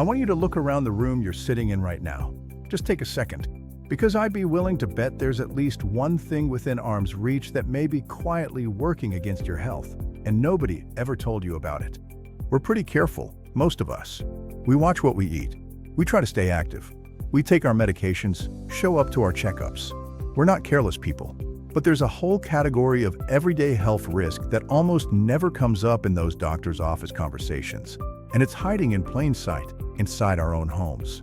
I want you to look around the room you're sitting in right now. Just take a second, because I'd be willing to bet there's at least one thing within arm's reach that may be quietly working against your health, and nobody ever told you about it. We're pretty careful, most of us. We watch what we eat. We try to stay active. We take our medications, show up to our checkups. We're not careless people. But there's a whole category of everyday health risk that almost never comes up in those doctor's office conversations, and it's hiding in plain sight inside our own homes.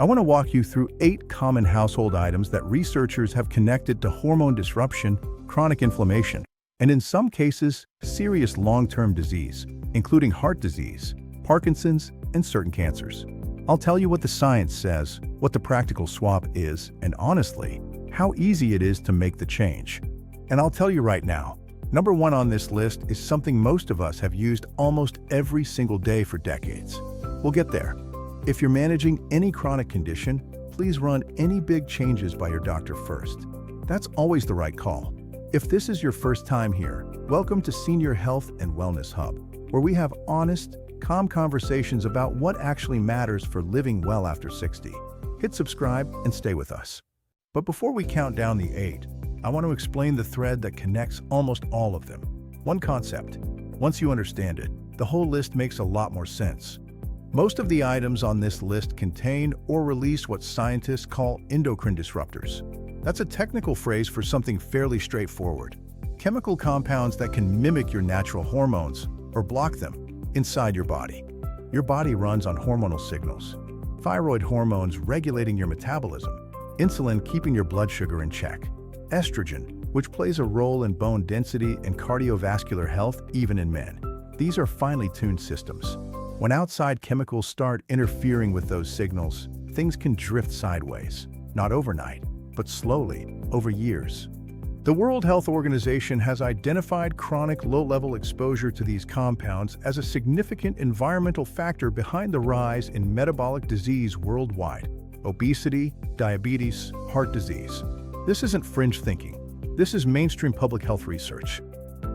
I want to walk you through 8 common household items that researchers have connected to hormone disruption, chronic inflammation, and in some cases, serious long-term disease, including heart disease, Parkinson's, and certain cancers. I'll tell you what the science says, what the practical swap is, and honestly, how easy it is to make the change. And I'll tell you right now, number 1 on this list is something most of us have used almost every single day for decades. We'll get there. If you're managing any chronic condition, please run any big changes by your doctor first. That's always the right call. If this is your first time here, welcome to Senior Health and Wellness Hub, where we have honest, calm conversations about what actually matters for living well after 60. Hit subscribe and stay with us. But before we count down the 8, I want to explain the thread that connects almost all of them. One concept. Once you understand it, the whole list makes a lot more sense. Most of the items on this list contain or release what scientists call endocrine disruptors. That's a technical phrase for something fairly straightforward. Chemical compounds that can mimic your natural hormones or block them inside your body. Your body runs on hormonal signals. Thyroid hormones regulating your metabolism, insulin keeping your blood sugar in check, estrogen, which plays a role in bone density and cardiovascular health even in men. These are finely tuned systems. When outside chemicals start interfering with those signals, things can drift sideways, not overnight, but slowly, over years. The World Health Organization has identified chronic low-level exposure to these compounds as a significant environmental factor behind the rise in metabolic disease worldwide. Obesity, diabetes, heart disease. This isn't fringe thinking. This is mainstream public health research.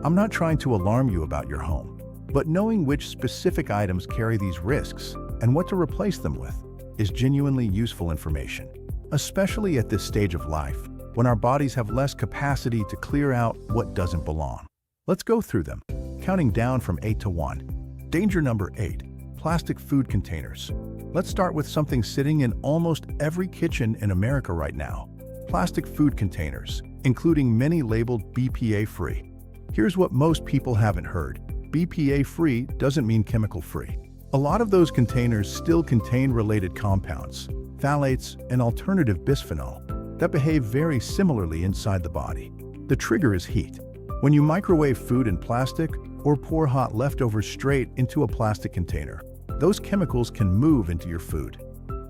I'm not trying to alarm you about your home, but knowing which specific items carry these risks and what to replace them with is genuinely useful information, especially at this stage of life, when our bodies have less capacity to clear out what doesn't belong. Let's go through them, counting down from 8 to 1. Danger number 8, plastic food containers. Let's start with something sitting in almost every kitchen in America right now. Plastic food containers, including many labeled BPA-free. Here's what most people haven't heard. BPA-free doesn't mean chemical-free. A lot of those containers still contain related compounds, phthalates, and alternative bisphenol, that behave very similarly inside the body. The trigger is heat. When you microwave food in plastic or pour hot leftovers straight into a plastic container, those chemicals can move into your food.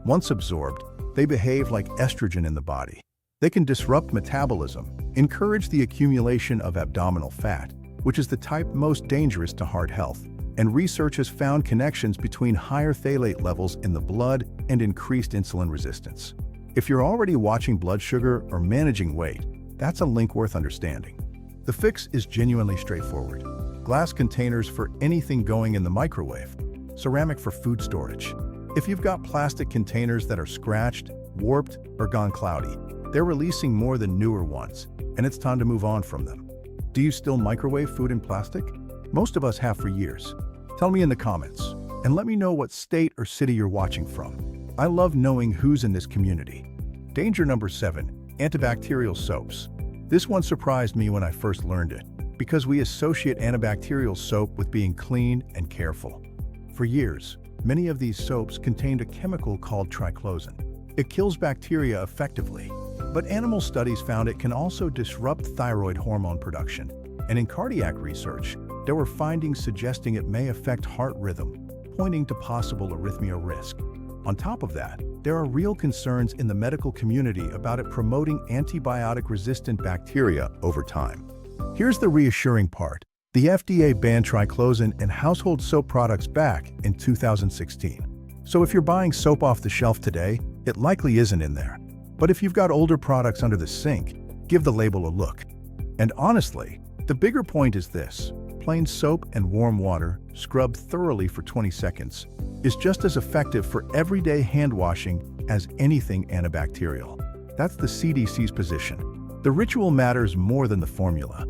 Once absorbed, they behave like estrogen in the body. They can disrupt metabolism, encourage the accumulation of abdominal fat, which is the type most dangerous to heart health, and research has found connections between higher phthalate levels in the blood and increased insulin resistance. If you're already watching blood sugar or managing weight, that's a link worth understanding. The fix is genuinely straightforward. Glass containers for anything going in the microwave. Ceramic for food storage. If you've got plastic containers that are scratched, warped, or gone cloudy, they're releasing more than newer ones, and it's time to move on from them. Do you still microwave food in plastic? Most of us have for years. Tell me in the comments, and let me know what state or city you're watching from. I love knowing who's in this community. Danger number 7, antibacterial soaps. This one surprised me when I first learned it, because we associate antibacterial soap with being clean and careful. For years, many of these soaps contained a chemical called triclosan. It kills bacteria effectively, but animal studies found it can also disrupt thyroid hormone production. And in cardiac research, there were findings suggesting it may affect heart rhythm, pointing to possible arrhythmia risk. On top of that, there are real concerns in the medical community about it promoting antibiotic-resistant bacteria over time. Here's the reassuring part. The FDA banned triclosan in household soap products back in 2016. So if you're buying soap off the shelf today, it likely isn't in there. But if you've got older products under the sink, give the label a look. And honestly, the bigger point is this. Plain soap and warm water, scrubbed thoroughly for 20 seconds, is just as effective for everyday hand washing as anything antibacterial. That's the CDC's position. The ritual matters more than the formula.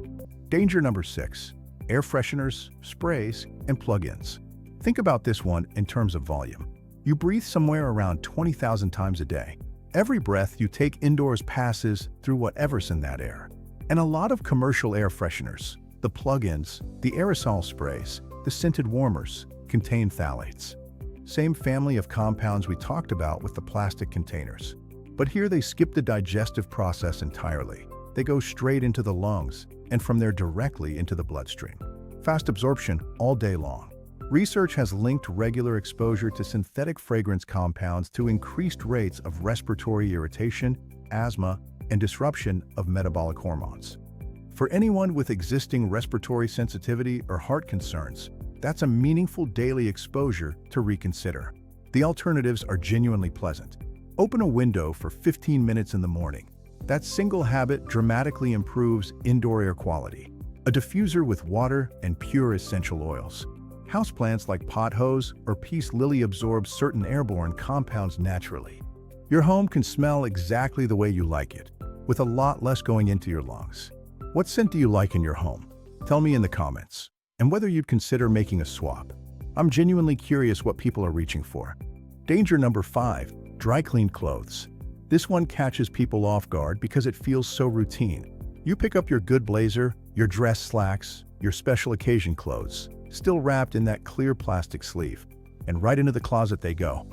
Danger number 6. Air fresheners, sprays, and plug-ins. Think about this one in terms of volume. You breathe somewhere around 20,000 times a day. Every breath you take indoors passes through whatever's in that air. And a lot of commercial air fresheners, the plug-ins, the aerosol sprays, the scented warmers, contain phthalates. Same family of compounds we talked about with the plastic containers. But here they skip the digestive process entirely. They go straight into the lungs, and from there directly into the bloodstream. Fast absorption all day long. Research has linked regular exposure to synthetic fragrance compounds to increased rates of respiratory irritation, asthma, and disruption of metabolic hormones. For anyone with existing respiratory sensitivity or heart concerns, that's a meaningful daily exposure to reconsider. The alternatives are genuinely pleasant. Open a window for 15 minutes in the morning. That single habit dramatically improves indoor air quality. A diffuser with water and pure essential oils. Houseplants like pothose or peace lily absorb certain airborne compounds naturally. Your home can smell exactly the way you like it, with a lot less going into your lungs. What scent do you like in your home? Tell me in the comments. And whether you'd consider making a swap. I'm genuinely curious what people are reaching for. Danger number 5. Dry cleaned clothes. This one catches people off guard because it feels so routine. You pick up your good blazer, your dress slacks, your special occasion clothes, still wrapped in that clear plastic sleeve, and right into the closet they go.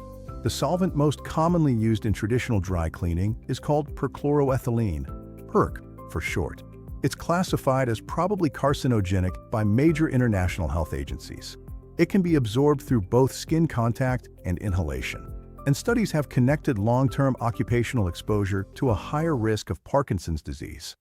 The solvent most commonly used in traditional dry cleaning is called perchloroethylene, PERC for short. It's classified as probably carcinogenic by major international health agencies. It can be absorbed through both skin contact and inhalation. And studies have connected long-term occupational exposure to a higher risk of Parkinson's disease.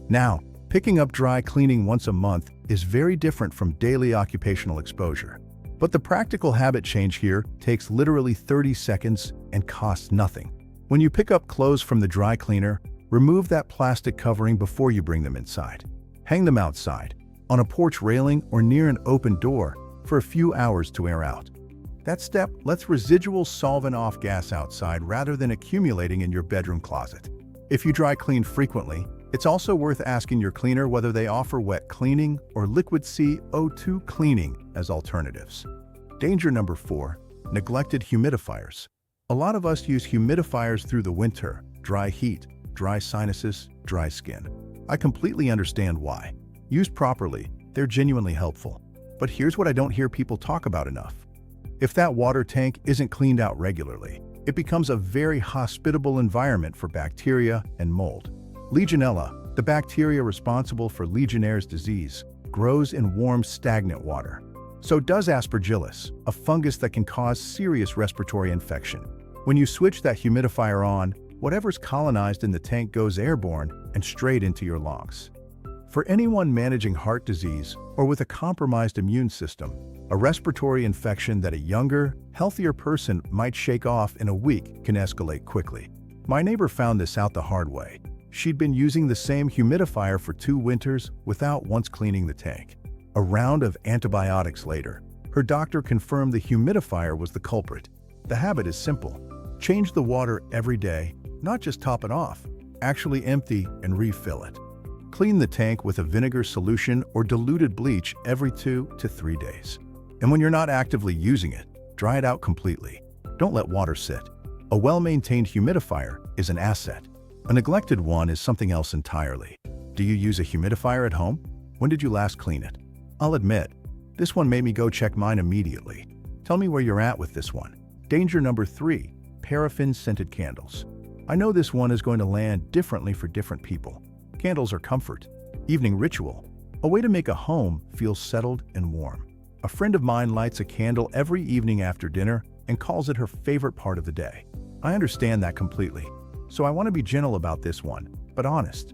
Now, picking up dry cleaning once a month is very different from daily occupational exposure. But the practical habit change here takes literally 30 seconds and costs nothing. When you pick up clothes from the dry cleaner, remove that plastic covering before you bring them inside. Hang them outside, on a porch railing or near an open door for a few hours to air out. That step lets residual solvent off gas outside rather than accumulating in your bedroom closet. If you dry clean frequently, it's also worth asking your cleaner whether they offer wet cleaning or liquid CO2 cleaning as alternatives. Danger number 4. Neglected humidifiers. A lot of us use humidifiers through the winter, dry heat, dry sinuses, dry skin. I completely understand why. Used properly, they're genuinely helpful. But here's what I don't hear people talk about enough. If that water tank isn't cleaned out regularly, it becomes a very hospitable environment for bacteria and mold. Legionella, the bacteria responsible for Legionnaire's disease, grows in warm, stagnant water. So does Aspergillus, a fungus that can cause serious respiratory infection. When you switch that humidifier on, whatever's colonized in the tank goes airborne and straight into your lungs. For anyone managing heart disease or with a compromised immune system, a respiratory infection that a younger, healthier person might shake off in a week can escalate quickly. My neighbor found this out the hard way. She'd been using the same humidifier for 2 winters without once cleaning the tank. A round of antibiotics later, her doctor confirmed the humidifier was the culprit. The habit is simple. Change the water every day, not just top it off. Actually empty and refill it. Clean the tank with a vinegar solution or diluted bleach every 2 to 3 days. And when you're not actively using it, dry it out completely. Don't let water sit. A well-maintained humidifier is an asset. A neglected one is something else entirely. Do you use a humidifier at home? When did you last clean it? I'll admit, this one made me go check mine immediately. Tell me where you're at with this one. Danger number 3, paraffin scented candles. I know this one is going to land differently for different people. Candles are comfort, evening ritual, a way to make a home feel settled and warm. A friend of mine lights a candle every evening after dinner and calls it her favorite part of the day. I understand that completely, so I want to be gentle about this one, but honest.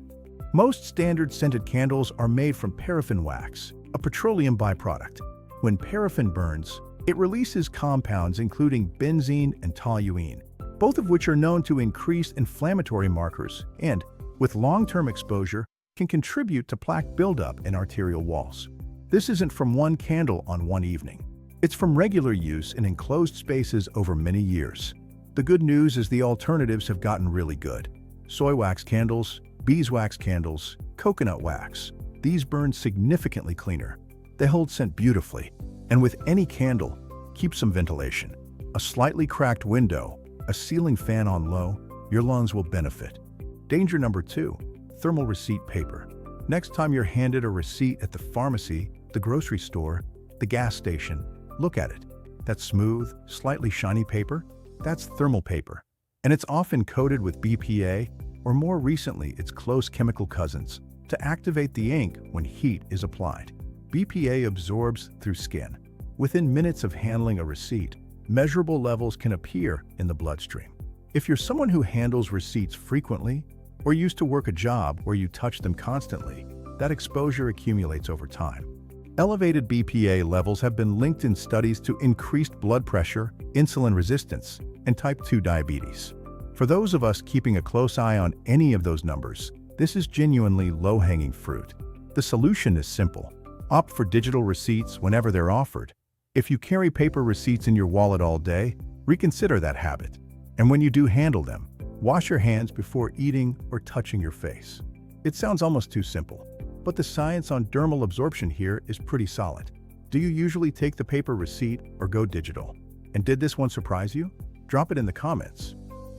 Most standard scented candles are made from paraffin wax, a petroleum byproduct. When paraffin burns, it releases compounds including benzene and toluene, both of which are known to increase inflammatory markers and, with long-term exposure, can contribute to plaque buildup in arterial walls. This isn't from one candle on one evening. It's from regular use in enclosed spaces over many years. The good news is the alternatives have gotten really good. Soy wax candles, beeswax candles, coconut wax. These burn significantly cleaner. They hold scent beautifully. And with any candle, keep some ventilation. A slightly cracked window, a ceiling fan on low, your lungs will benefit. Danger number 2, thermal receipt paper. Next time you're handed a receipt at the pharmacy, the grocery store, the gas station, look at it. That smooth, slightly shiny paper? That's thermal paper. And it's often coated with BPA, or more recently, its close chemical cousins, to activate the ink when heat is applied. BPA absorbs through skin. Within minutes of handling a receipt, measurable levels can appear in the bloodstream. If you're someone who handles receipts frequently, or used to work a job where you touch them constantly, that exposure accumulates over time. Elevated BPA levels have been linked in studies to increased blood pressure, insulin resistance, and type 2 diabetes. For those of us keeping a close eye on any of those numbers, this is genuinely low-hanging fruit. The solution is simple. Opt for digital receipts whenever they're offered. If you carry paper receipts in your wallet all day, reconsider that habit. And when you do handle them, wash your hands before eating or touching your face. It sounds almost too simple, but the science on dermal absorption here is pretty solid. Do you usually take the paper receipt or go digital? And did this one surprise you? Drop it in the comments.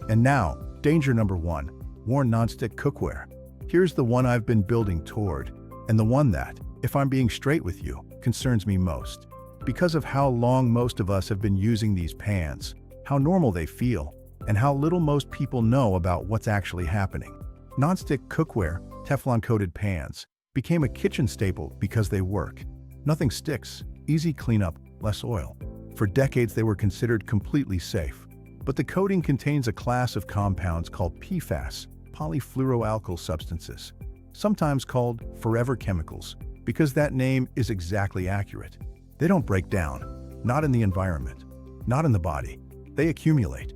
And now, danger number 1, worn nonstick cookware. Here's the one I've been building toward, and the one that, if I'm being straight with you, concerns me most. Because of how long most of us have been using these pans, how normal they feel, and how little most people know about what's actually happening. Nonstick cookware, Teflon-coated pans, became a kitchen staple because they work. Nothing sticks, easy cleanup, less oil. For decades they were considered completely safe. But the coating contains a class of compounds called PFAS, polyfluoroalkyl substances, sometimes called forever chemicals, because that name is exactly accurate. They don't break down, not in the environment, not in the body. They accumulate.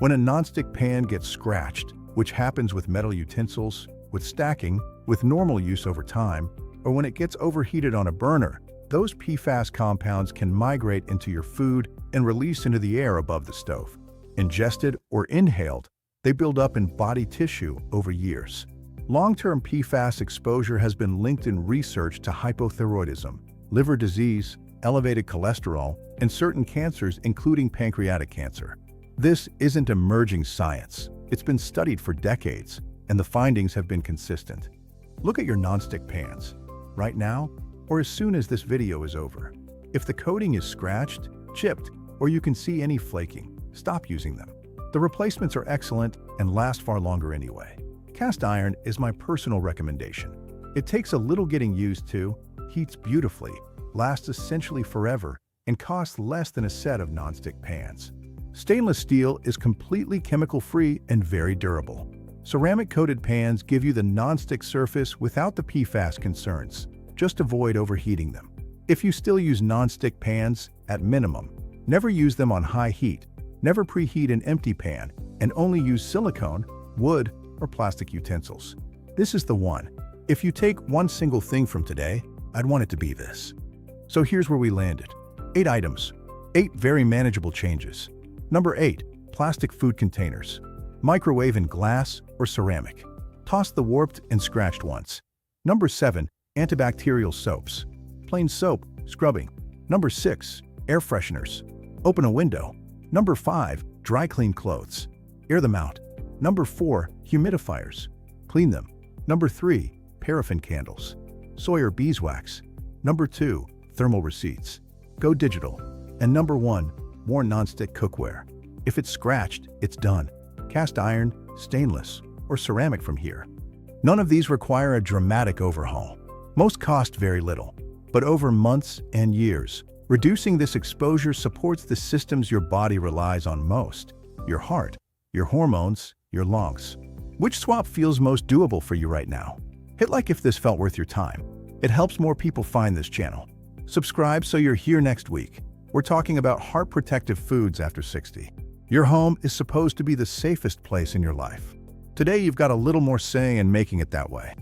When a nonstick pan gets scratched, which happens with metal utensils, with stacking, with normal use over time, or when it gets overheated on a burner, those PFAS compounds can migrate into your food and release into the air above the stove. Ingested or inhaled, they build up in body tissue over years. Long-term PFAS exposure has been linked in research to hypothyroidism, liver disease, elevated cholesterol, and certain cancers including pancreatic cancer. This isn't emerging science. It's been studied for decades, and the findings have been consistent. Look at your nonstick pans, right now, or as soon as this video is over. If the coating is scratched, chipped, or you can see any flaking, stop using them. The replacements are excellent and last far longer anyway. Cast iron is my personal recommendation. It takes a little getting used to, heats beautifully, lasts essentially forever, and costs less than a set of nonstick pans. Stainless steel is completely chemical-free and very durable. Ceramic-coated pans give you the nonstick surface without the PFAS concerns. Just avoid overheating them. If you still use nonstick pans, at minimum, never use them on high heat, never preheat an empty pan, and only use silicone, wood, or plastic utensils. This is the one. If you take one single thing from today, I'd want it to be this. So here's where we landed. 8 items. 8 very manageable changes. Number 8. Plastic food containers. Microwave in glass or ceramic. Toss the warped and scratched ones. Number 7. Antibacterial soaps. Plain soap, scrubbing. Number 6. Air fresheners. Open a window. Number 5. Dry clean clothes. Air them out. Number 4. Humidifiers. Clean them. Number 3. Paraffin candles. Soy or beeswax. Number 2. Thermal receipts. Go digital. And number 1. Worn nonstick cookware. If it's scratched, it's done. Cast iron, stainless, or ceramic from here. None of these require a dramatic overhaul. Most cost very little, but over months and years, reducing this exposure supports the systems your body relies on most: your heart, your hormones, your lungs. Which swap feels most doable for you right now? Hit like if this felt worth your time. It helps more people find this channel. Subscribe so you're here next week. We're talking about heart protective foods after 60. Your home is supposed to be the safest place in your life. Today you've got a little more say in making it that way.